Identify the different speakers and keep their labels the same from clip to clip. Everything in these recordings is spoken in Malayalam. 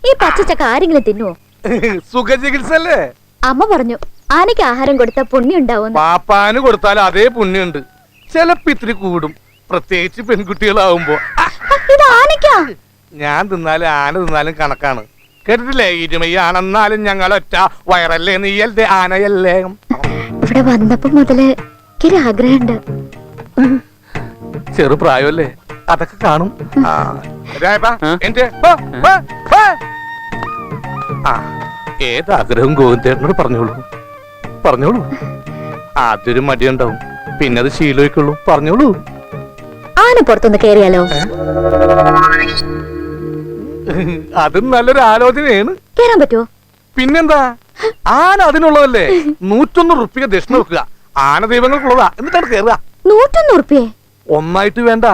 Speaker 1: ഈ പച്ചച്ചക്ക ആരെങ്കിലും തിന്നുവോ?
Speaker 2: സുഖചികിത്സ അല്ലേ?
Speaker 1: അമ്മ പറഞ്ഞു ആനയ്ക്ക് ആഹാരം കൊടുത്ത പുണ്യം ഉണ്ടാവും.
Speaker 2: പാപ്പാന് കൊടുത്താൽ അതേ പുണ്യുണ്ട്, ചിലപ്പോ ഇത്തിരി കൂടും, പ്രത്യേകിച്ച് പെൺകുട്ടികളാവുമ്പോ.
Speaker 1: ഇത് ആനയ്ക്കാ.
Speaker 2: ഞാൻ തിന്നാലും ആന തിന്നാലും കണക്കാണ്. കേട്ടിട്ടില്ലേ? ഇരുമയാണെന്നാലും ഞങ്ങൾ ഒറ്റ വയറല്ലേ, നീയല്ലേ ആനയല്ലേ.
Speaker 1: ഇവിടെ വന്നപ്പോ മുതല് ആഗ്രഹമുണ്ട്.
Speaker 2: ചെറുപ്രായമല്ലേ, അതൊക്കെ കാണും. ഏതാഗ്രഹം ഗോവിന്ദേട്ടനോട് പറഞ്ഞോളൂ, പറഞ്ഞോളൂ. ആദ്യൊരു മടിയുണ്ടാവും, പിന്നെ അത് ശീലമായിക്കുള്ളൂ. പറഞ്ഞോളൂ.
Speaker 1: ആന പുറത്തൊന്ന് കേറിയാലോ?
Speaker 2: അതും നല്ലൊരു ആലോചനയാണ്.
Speaker 1: കേറാൻ പറ്റുമോ?
Speaker 2: പിന്നെന്താ, ആന അതിനുള്ളതല്ലേ. 101 റുപ്യ ദക്ഷിണ വെക്കുക, ആന ദൈവങ്ങൾക്കുള്ളതാ. എന്നിട്ടാണ് കേറുക.
Speaker 1: 101 റുപ്യ
Speaker 2: ഒന്നായിട്ട് വേണ്ട,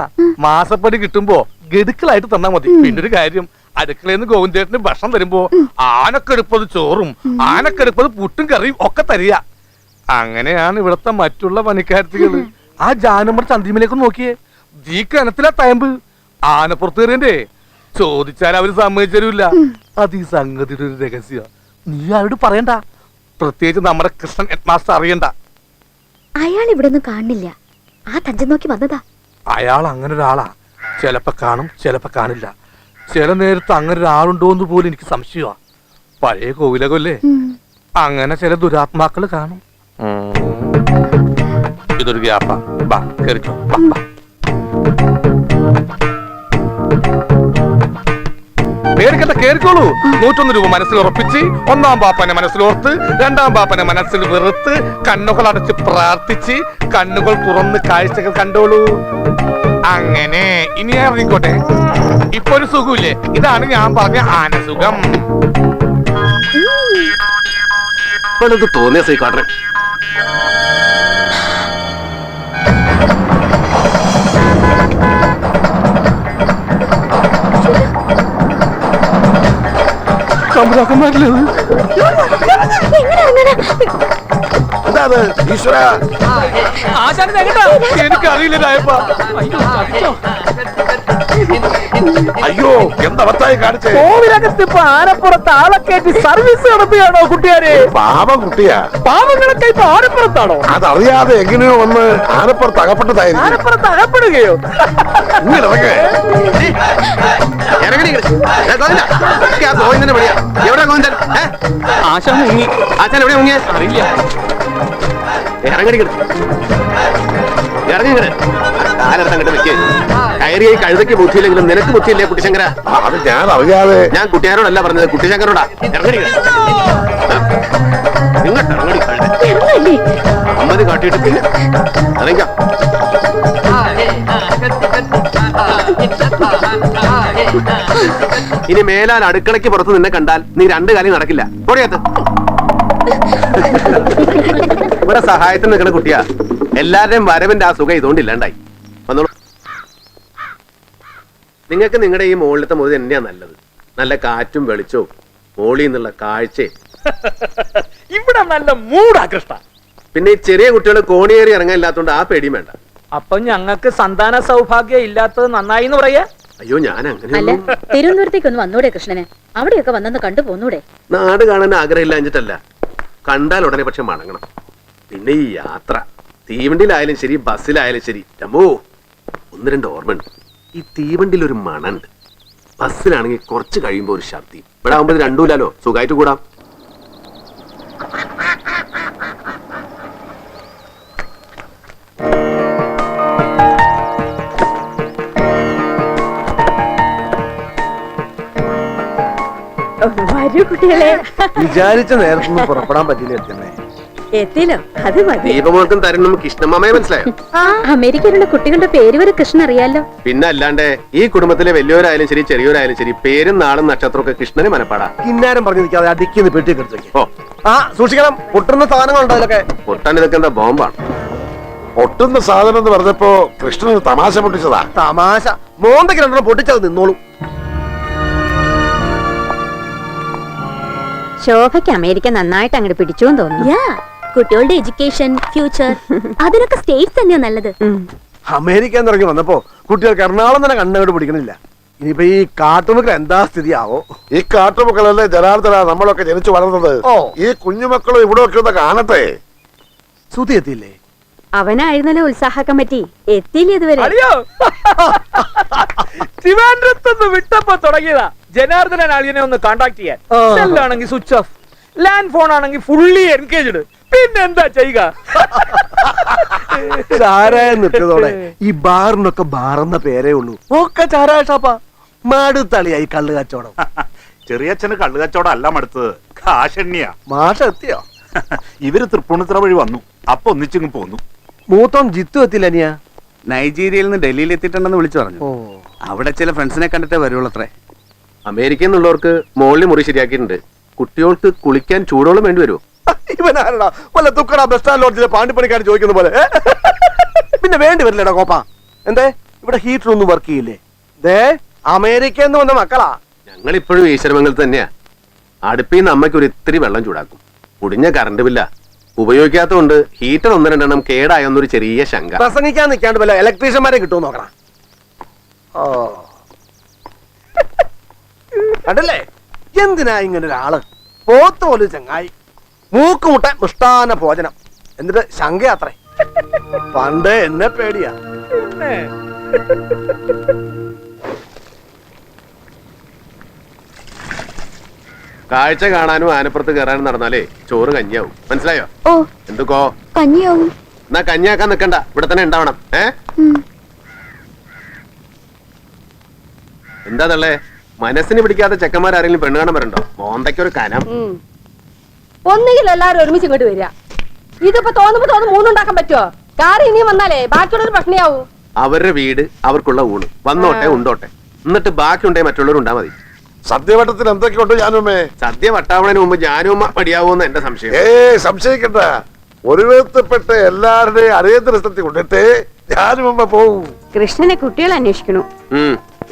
Speaker 2: മാസപ്പടി കിട്ടുമ്പോ ഗഡുക്കളായിട്ട് തന്നാ മതി. പിന്നെ ഒരു കാര്യം, അടുക്കളയിൽ ഗോവിന്ദേട്ടന് ഭക്ഷണം തരുമ്പോ ആനക്കെടുപ്പത് ചോറും ആനക്കെടുപ്പത് പുട്ടും കറിയും ഒക്കെ തരിക. അങ്ങനെയാണ് ഇവിടത്തെ മറ്റുള്ള പണിക്കാരത്തികള്. ആ ജാനമ്മ ചന്തിമലേക്ക് നോക്കിയേ, ഈ കനത്തിലാ തയമ്പ്. ആനപ്പുറത്ത് കയറിയന്റെ ചോദിച്ചാൽ അവര് സമ്മതിച്ചു തരൂല്ല. അത് ഈ സംഗതിയുടെ ഒരു രഹസ്യ. നീ ആരോട് പറയണ്ട, പ്രത്യേകിച്ച് നമ്മുടെ കൃഷ്ണൻ ഹെഡ് മാസ്റ്റർ അറിയണ്ട.
Speaker 1: അയാൾ ഇവിടെ ഒന്നും കാണില്ല, ആ തഞ്ചം നോക്കി വന്നതാ.
Speaker 2: അയാൾ അങ്ങനെ ഒരാളാ. ചിലപ്പോ കാണും, ചിലപ്പോ കാണില്ല. ചില നേരത്ത് അങ്ങനെ ഒരാളുണ്ടോന്ന് പോലും എനിക്ക് സംശയമാ. പഴയ കോവിലകല്ലേ, അങ്ങനെ ചില ദുരാത്മാക്കള് കാണും. ഇതൊരു ഗ്യാപ്പാ. ബാ കേറിക്കോ. പേടിക്കണ്ട, കേറിക്കോളൂ. 101 രൂപ മനസ്സിൽ ഉറപ്പിച്ച്, ഒന്നാം പാപ്പനെ മനസ്സിലോർത്ത്, രണ്ടാം പാപ്പനെ മനസ്സിൽ വെറുത്ത്, കണ്ണുകൾ അടച്ച് പ്രാർത്ഥിച്ച്, കണ്ണുകൾ തുറന്ന് കാഴ്ചകൾ കണ്ടോളൂ. അങ്ങനെ ഇനി ഇറങ്ങിക്കോട്ടെ. ഇപ്പൊ ഒരു സുഖമില്ലേ? ഇതാണ് ഞാൻ പറഞ്ഞ ആനസുഖം.
Speaker 3: തോന്നിയ സൈക്കാട്രൻ
Speaker 2: എനിക്കറിയില്ല.
Speaker 3: അയ്യോ, എന്തവസ്ഥായി കാണിച്ചേ.
Speaker 4: കോവിലകത്ത് ഇപ്പൊ ആനപ്പുറത്ത് ആളെ കയറ്റി സർവീസ് നടത്തുകയാണോ കുട്ടിയാരെ?
Speaker 3: പാവം കുട്ടിയാ.
Speaker 4: പാവങ്ങളൊക്കെ ഇപ്പൊ ആനപ്പുറത്താണോ?
Speaker 3: അതറിയാതെ എങ്ങനെയോ വന്ന് ആനപ്പുറത്ത് അകപ്പെട്ടതായിരുന്നു.
Speaker 4: ആനപ്പുറത്ത് അകപ്പെടുകയോ?
Speaker 3: ആശാൻ മുങ്ങി. ആശാൻ എവിടെ മുങ്ങിയ അറിയില്ല. ഇറങ്ങി കാലത്ത് അങ്ങോട്ട് വെക്കേ. കയറിയ കഴുതയ്ക്ക് ബുദ്ധിയില്ലെങ്കിലും നിനക്ക് ബുദ്ധിയില്ലേ കുട്ടിശങ്കര? അത് ഞാൻ അറിയാതെ. ഞാൻ കുട്ടിയാരോടല്ല പറഞ്ഞത്, കുട്ടിശങ്കരോടാ. ഇറങ്ങി ഇങ്ങോട്ട് ഇറങ്ങടി കഴുത. അമ്മത് കാട്ടിയിട്ട് പിന്നെ ഇറങ്ങിക്കാം. ഇനി മേലാൽ അടുക്കളയ്ക്ക് പുറത്ത് നിന്നെ കണ്ടാൽ നീ 2 കാര്യം നടക്കില്ല. പൊടിയത്ത് ഇവിടെ സഹായത്തിന് നിൽക്കുന്ന കുട്ടിയാ. എല്ലാവരുടെയും വരവിന്റെ ആ സുഖം ഇതുകൊണ്ടില്ലാണ്ടായി. വന്നോളൂ. നിങ്ങൾക്ക് നിങ്ങളുടെ ഈ മുകളിലത്തെ മുറി തന്നെയാ നല്ലത്. നല്ല കാറ്റും വെളിച്ചവും മോളിൽ നിന്നുള്ള കാഴ്ചയും.
Speaker 4: ഇവിടെ നല്ല മൂടാ കൃഷ്ണ.
Speaker 3: പിന്നെ ഈ ചെറിയ കുട്ടികൾ കോണിയേറി ഇറങ്ങാനില്ലാത്തോണ്ട് ആ പേടിയും വേണ്ട.
Speaker 4: അപ്പൊ ഞങ്ങൾക്ക് സന്താന സൗഭാഗ്യം ഇല്ലാത്തത് നന്നായി എന്ന് പറയാ?
Speaker 3: അയ്യോ, ഞാൻ അങ്ങനെ
Speaker 1: തിരുവനന്തപുരത്തേക്കൊന്ന് വന്നൂടെ കൃഷ്ണന്? അവിടെയൊക്കെ വന്നെന്ന് കണ്ടു പോന്നൂടെ?
Speaker 3: നാട് കാണാൻ ആഗ്രഹമില്ല എന്നിട്ടല്ല, കണ്ടാൽ ഉടനെ പക്ഷെ മടങ്ങണം. പിന്നെ ഈ യാത്ര തീവണ്ടിയിലായാലും ശരി ബസ്സിലായാലും ശരി, അമ്മോ 1-2 ഓർമ്മയുണ്ട്. ഈ തീവണ്ടിയിൽ ഒരു മണുണ്ട്, ബസ്സിലാണെങ്കിൽ കുറച്ച് കഴിയുമ്പോ ഒരു ഛർദി. ഇവിടെ ആകുമ്പോൾ 2 സുഖമായിട്ട് കൂടാം.
Speaker 5: വിചാരിച്ച നേരത്തൊന്നും പുറപ്പെടാൻ പറ്റില്ല.
Speaker 1: എത്തില്ലോ, അത് മതി.
Speaker 3: ദീപമോൾക്കും തരണം കൃഷ്ണമാമയെ മനസ്സിലായോ?
Speaker 1: അമേരിക്കയിലുള്ള കുട്ടികളുടെ പേര് വരെ കൃഷ്ണൻ അറിയാലോ.
Speaker 3: പിന്നെ അല്ലാണ്ട് ഈ കുടുംബത്തിലെ വലിയവരായാലും ശരി ചെറിയവരായാലും ശരി പേരും നാളും നക്ഷത്രമൊക്കെ കൃഷ്ണന് മനപ്പാടാ.
Speaker 5: കിന്നാരം പറഞ്ഞു നിൽക്കാതെ അടിക്കുന്ന പെട്ടിയൊക്കെ എടുത്തു.
Speaker 3: ഓ
Speaker 5: ആ സൂക്ഷിക്കണം, പൊട്ടുന്ന സാധനങ്ങളുണ്ടോ അതിലൊക്കെ?
Speaker 3: പൊട്ടാൻ ഇതൊക്കെ എന്താ ബോംബാണ്?
Speaker 6: പൊട്ടുന്ന സാധനം എന്ന് പറഞ്ഞപ്പോ കൃഷ്ണന് തമാശ പൊട്ടിച്ചതാ.
Speaker 5: തമാശ മോന്തയ്ക്ക് 2 പൊട്ടിച്ചത് നിന്നോളൂ.
Speaker 1: ശോഭയ്ക്ക് അമേരിക്ക നന്നായിട്ട് അങ്ങോട്ട് പിടിച്ചു തോന്നുന്നു. കുട്ടികളുടെ എഡ്യൂക്കേഷൻ, ഫ്യൂച്ചർ അതിനൊക്കെ സ്റ്റേറ്റ് തന്നെയാ നല്ലത്.
Speaker 5: അമേരിക്ക ഇറങ്ങി വന്നപ്പോ കുട്ടികൾക്ക് എറണാകുളം തന്നെ കണ്ണങ്ങോട്ട് പിടിക്കണില്ല. ഇനിയിപ്പോ ഈ കാട്ടുമുക്കൽ എന്താ സ്ഥിതി ആവോ?
Speaker 6: ഈ കാട്ടുമുക്കളല്ലേ ജനാർദ്ദന നമ്മളൊക്കെ ജനിച്ചു വളർന്നത്.
Speaker 5: ഓ.
Speaker 6: ഈ കുഞ്ഞുമക്കളും ഇവിടെ ഒക്കെ ഒന്ന് കാണട്ടെ.
Speaker 5: സുതി എത്തിയില്ലേ?
Speaker 1: അവനായിരുന്നല്ലോ ഉത്സാഹ കമ്മിറ്റി, എത്തിയില്ല ഇതുവരെ.
Speaker 4: അളിയോ ട്രിവാൻഡ്രത്തുനിന്ന് വിട്ടപ്പോ തുടങ്ങിയതാ ജനാർദ്ദനൻ അളിയനെ ഒന്ന് കോണ്ടാക്ട് ചെയ്യാൻ. സെല്ലാണെങ്കിൽ സ്വിച്ച് ഓഫ്, ലാൻഡ് ഫോൺ ആണെങ്കിൽ ഫുള്ളി എൻഗേജ്ഡ്. പിന്നെന്താ ചെയ്യുക?
Speaker 5: ചാരായ നിർത്തിയതോടെ ഈ ബാറിനൊക്കെ ബാറെന്ന പേരേ ഉള്ളൂ. ഒക്കെ ചാരായ ഷാപ്പാ. മടുത്തളിയായി കള്ളു കച്ചവടം.
Speaker 7: ചെറിയച്ഛന് കള്ളു കച്ചവടം അല്ല മടുത്തത്, കാശെണ്ണിയാ.
Speaker 5: മാഷ എത്തിയോ?
Speaker 7: ഇവര് തൃപ്പൂണിത്തുറ വഴി വന്നു, അപ്പൊ ഒന്നിച്ചിങ്ങ് പോന്നു.
Speaker 5: മൂത്തോൻ ജിത്തു എത്തില്ല അനിയാ?
Speaker 8: നൈജീരിയയിൽ നിന്ന് ഡൽഹിയിൽ എത്തിയിട്ടുണ്ടെന്ന് വിളിച്ചു പറഞ്ഞു. അവിടെ ചില ഫ്രണ്ട്സിനെ കണ്ടിട്ടേ വരുള്ളൂ അത്രേ.
Speaker 3: അമേരിക്കയിൽ നിന്നുള്ളവർക്ക് മോളിൽ മുറി ശരിയാക്കിയിട്ടുണ്ട്. കുട്ടികൾക്ക് കുളിക്കാൻ ചൂടോളം വേണ്ടി വരുമോ?
Speaker 5: ഇവനാരടാ വല്ല തുക്കട ബസ് സ്റ്റാൻഡ് ലോഡ്ജിലെ പാണ്ടിപ്പണിക്കാർ ചോദിക്കുന്ന പോലെ? പിന്നെ വേണ്ടി വരില്ലടാ കോപ്പ. എന്തേ ഇവിടെ ഹീറ്റർ ഒന്നും വർക്ക് ചെയ്യില്ലേ? ദേ അമേരിക്കയിൽ നിന്ന് വന്ന മക്കളാ.
Speaker 3: ഞങ്ങൾ ഇപ്പോഴും ഈശ്വരമംഗലത്ത് തന്നെയാ. അടുപ്പിൽ നിന്ന് അമ്മയ്ക്ക് ഒരു ഇത്തിരി വെള്ളം ചൂടാക്കും. മുടിഞ്ഞ കറണ്ട് ബില്ല ഉപയോഗിക്കാത്തതുകൊണ്ട് ഹീറ്റർ ഒന്ന് രണ്ടെണ്ണം കേടായെന്നൊരു ചെറിയ ശങ്ക.
Speaker 5: പ്രസംഗിക്കാൻ നിൽക്കാണ്ട് വല്ല ഇലക്ട്രീഷ്യന്മാരെ കിട്ടുമോ നോക്കണം. ഓ കണ്ടല്ലേ എന്തിനാ ഇങ്ങനെ ഒരാള്? പോത്ത് പോലും ചങ്ങായി, മൂക്കുമുട്ട മിഷ്ടാന ഭോജനം, എന്നിട്ട് ശങ്കയാത്രേ. പണ്ട് എന്നെ പേടിയാ.
Speaker 3: കാഴ്ച കാണാനും ആനപ്പുറത്ത് കയറാനും നടന്നാലേ ചോറ് കഞ്ഞിയാവും. മനസ്സിലായോ?
Speaker 1: ഓ
Speaker 3: എന്തൊക്കോ
Speaker 1: കഞ്ഞിയാവും.
Speaker 3: എന്നാ കഞ്ഞിയാക്കാൻ നിക്കണ്ട, ഇവിടെ തന്നെ ഉണ്ടാവണം. എന്താ തള്ളേ മനസ്സിന് പിടിക്കാത്ത ചെക്കന്മാരാരെങ്കിലും പെണ്ണ് കാണാൻ വരണ്ടോ? മോന്തയ്ക്കൊരു കനം.
Speaker 9: ഒന്നുകിൽ എല്ലാരും ഒരുമിച്ച് ഇങ്ങോട്ട് വരിക. ഇതിപ്പോ തോന്നുമ്പോ മൂന്നുണ്ടാക്കാൻ പറ്റുമോ? കാറ് ഇനിയും വന്നാലേ ബാക്കിയുള്ളൊരു പ്രശ്നമാവൂ.
Speaker 3: അവരുടെ വീട്, അവർക്കുള്ള ഊണ്, വന്നോട്ടെ ഉണ്ടോട്ടെ, എന്നിട്ട് ബാക്കിയുണ്ടേ മറ്റുള്ളവർ ഉണ്ടാ മതി.
Speaker 6: സദ്യവട്ടത്തിൽ എന്തൊക്കെയുണ്ട് ജാനുമ്മേ?
Speaker 3: സദ്യ വട്ടാവണതിന് മുമ്പ് ജാനുമ്മ മടിയാവൂന്ന് എന്റെ സംശയം.
Speaker 6: സംശയിക്കണ്ട. ഒരു വിധത്തിൽപ്പെട്ട് എല്ലാവരുടെയും അടിയന്തരസ്ഥത്തിൽ കൊണ്ടിട്ട് ജാനുമ്മ പോവും.
Speaker 1: കൃഷ്ണനെ കുട്ടികൾ അന്വേഷിക്കണു.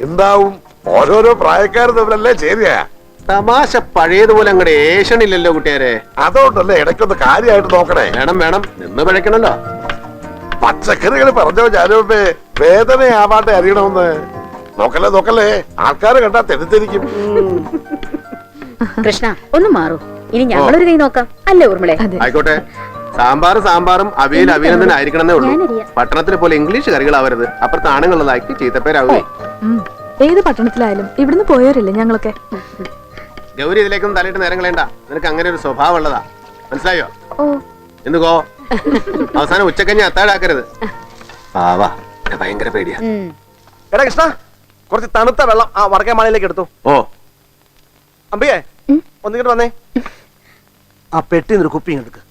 Speaker 6: എന്താവും? ഓരോരോ പ്രായക്കാർ തമ്മിലല്ലേ ചേരിയ.
Speaker 3: തമാശ പഴയതുപോലെ അങ്ങടെ ഏഷണില്ലല്ലോ കുട്ടിയാരെ.
Speaker 6: അതുകൊണ്ടല്ലേ ഇടയ്ക്കൊന്ന് കാര്യമായിട്ട് നോക്കണേ.
Speaker 3: വേണം വേണം, നിന്ന് പിഴയ്ക്കണല്ലോ.
Speaker 6: പച്ചക്കറികൾ പറഞ്ഞോ ജാനുമ്മേ, വേദനയാവാണ്ടെ അറിയണമെന്ന്. നോക്കല്ലേ നോക്കല്ലേ, ആൾക്കാരെ കണ്ടാ തെറ്റിദ്ധരിക്കും.
Speaker 1: കൃഷ്ണ ഒന്ന് മാറൂ, ഇനി ഞങ്ങളൊരു കൈ നോക്കാം. അല്ലേ ഊർമിളെ?
Speaker 3: ആയിക്കോട്ടെ. സാമ്പാറും അവിയൽ അവിയൽ തന്നെ ആയിരിക്കണമെന്നേ ഉള്ളൂ. പട്ടണത്തിലെ പോലെ ഇംഗ്ലീഷ് കറികളാവരുത്. അപ്പുറത്ത് ആണുങ്ങളുള്ളതാക്കി ചീത്തപ്പേരാവേ.
Speaker 9: ഏത് പട്ടണത്തിലായാലും ഇവിടുന്ന് പോയവരല്ലേ ഞങ്ങളൊക്കെ.
Speaker 3: ഗൗരി ഇതിലേക്കൊന്നും തലയിട്ട് നേരം കളയണ്ട. നിനക്ക് അങ്ങനെ ഒരു സ്വഭാവം ഉള്ളതാ, മനസ്സിലായോ? എന്തുകോ അവസാനം ഉച്ചക്കഞ്ഞി അത്താഴാക്കരുത്. പാവാ, ഭയങ്കര പേടിയാ.
Speaker 5: എടാ കൃഷ്ണ, കുറച്ച് തണുത്ത വെള്ളം ആ വടക്കേ മാളിലേക്ക് എടുത്തു.
Speaker 3: ഓ
Speaker 5: അമ്പിയേ ഒന്നിങ്ങോട്ട് വന്നേ. ആ പെട്ടിന്നൊരു കുപ്പി എടുക്ക്.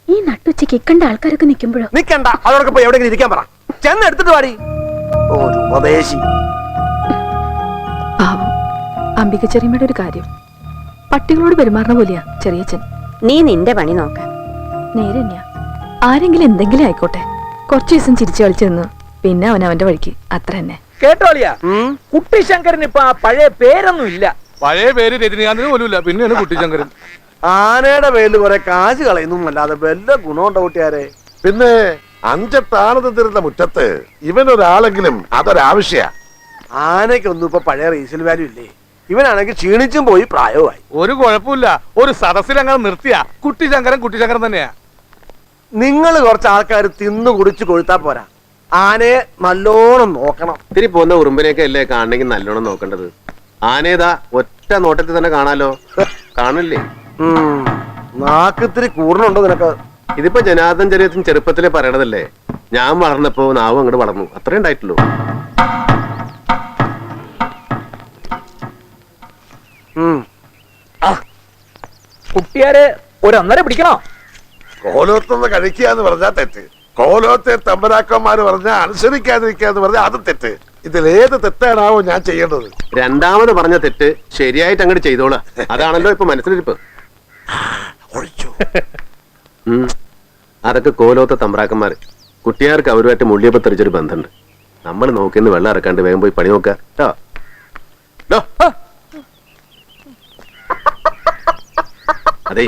Speaker 1: ഈ നട്ടുച്ചയ്ക്ക് ഇക്കണ്ട ആൾക്കാരൊക്കെ നിൽക്കുമ്പോഴോ?
Speaker 5: നിക്കണ്ട, അതോടൊക്കെ പോയി എവിടെയെങ്കിലും ഇരിക്കാൻ പറ. ചെന്ന് എടുത്തിട്ട് പാടി. ഒരു ഉപദേശി.
Speaker 9: പാവം അംബിക ചെറിയമ്മയുടെ ഒരു കാര്യം, പട്ടികളോട് പെരുമാറുന്ന പോലെയാ ചെറിയച്ഛൻ.
Speaker 1: നീ നിന്റെ പണി നോക്കാം.
Speaker 9: നേരെ തന്നെയാ. ആരെങ്കിലും എന്തെങ്കിലും ആയിക്കോട്ടെ, കുറച്ചു ദിവസം ചിരിച്ചു കളിച്ചു നിന്ന് പിന്നെ അവനവന്റെ വഴിക്ക്, അത്ര തന്നെ.
Speaker 4: കേട്ടോളിയാ, കുട്ടിശങ്കരന് ഇപ്പൊ ആ പഴയ പേരൊന്നും ഇല്ല.
Speaker 2: പഴയ പേര് രജനീകാന്തിന് പോലും ഇല്ല, പിന്നെയാണ് കുട്ടിശങ്കരൻ.
Speaker 5: ആനയുടെ പേരിൽ കുറെ കാശ് കളയുന്നു അല്ലാതെ വല്ല ഗുണമുണ്ടോ കൂട്ടിയാരെ?
Speaker 6: പിന്നെ 5 താണതിരുന്ന മുറ്റത്ത് ഇവനൊരാളെങ്കിലും അതൊരാവശ്യ.
Speaker 5: ആനയ്ക്കൊന്നും ഇപ്പൊ പഴയ റീസെയിൽ വാല്യൂ ഇല്ലേ? ഇവനാണെങ്കിൽ ക്ഷീണിച്ചും പോയി പ്രായവുമായി.
Speaker 2: ഒരു കുഴപ്പമില്ല, ഒരു സദസ്സിൽ അങ്ങനെ നിർത്തിയ കുട്ടിശങ്കരൻ തന്നെയാ.
Speaker 5: നിങ്ങൾ കുറച്ച് ആൾക്കാർ തിന്നു കുടിച്ചു കൊഴുത്താ പോരാ, ആനയെ നല്ലോണം നോക്കണം.
Speaker 3: ഇത്തിരി പോകുന്ന ഉറുമ്പിനെയൊക്കെ അല്ലേ കാണണമെങ്കിൽ നല്ലോണം നോക്കേണ്ടത്. ആനേതാ ഒറ്റ നോട്ടത്തിൽ തന്നെ കാണാലോ. കാണില്ലേ?
Speaker 5: നാക്കിത്തിരി കൂർണുണ്ടോ നിനക്ക്?
Speaker 3: ഇതിപ്പോ ജനാർദ്ദൻ ചെറുപ്പത്തിലെ പറയണതല്ലേ. ഞാൻ വളർന്നപ്പോ നാവും അങ്ങോട്ട് വളർന്നു, അത്രേ ഉണ്ടായിട്ടുള്ളൂ.
Speaker 4: കുട്ടിയാരെ ഒരു 1.5 പിടിക്കണോ?
Speaker 6: കോലോത്തുനിന്ന് കഴിക്കുക എന്ന് പറഞ്ഞാൽ തെറ്റ്. കോലോത്തെ തമ്പരാക്കന്മാര് പറഞ്ഞാൽ അനുസരിക്കാതിരിക്കുക എന്ന് പറഞ്ഞാൽ അതും തെറ്റ്. ഇതിലേത് തെറ്റാണാവോ ഞാൻ ചെയ്യേണ്ടത്?
Speaker 3: രണ്ടാമത് പറഞ്ഞ തെറ്റ് ശരിയായിട്ട് അങ്ങോട്ട് ചെയ്തോളാം. അതാണല്ലോ ഇപ്പൊ മനസ്സിലിരിപ്പ്. അതൊക്കെ കോലോത്തെ തമ്പ്രാക്കന്മാര്. കുട്ടിയാർക്ക് അവരുമായിട്ട് മുള്ളിയപ്പോ തെറിച്ചൊരു ബന്ധമുണ്ട്. നമ്മൾ നോക്കിന്ന് വെള്ളം ഇറക്കാണ്ട് വേഗം പോയി പണി നോക്ക കേട്ടോ. അതെ,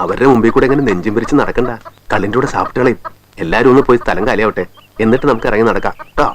Speaker 3: അവരുടെ മുമ്പിൽ കൂടെ എങ്ങനെ നെഞ്ചും പിരിച്ച് നടക്കണ്ട. കള്ളിന്റെ കൂടെ സാപ്പിട്ടുകളെയും എല്ലാരും ഒന്ന് പോയി സ്ഥലം കാലിയാവട്ടെ, എന്നിട്ട് നമുക്ക് ഇറങ്ങി നടക്കാം കേട്ടോ.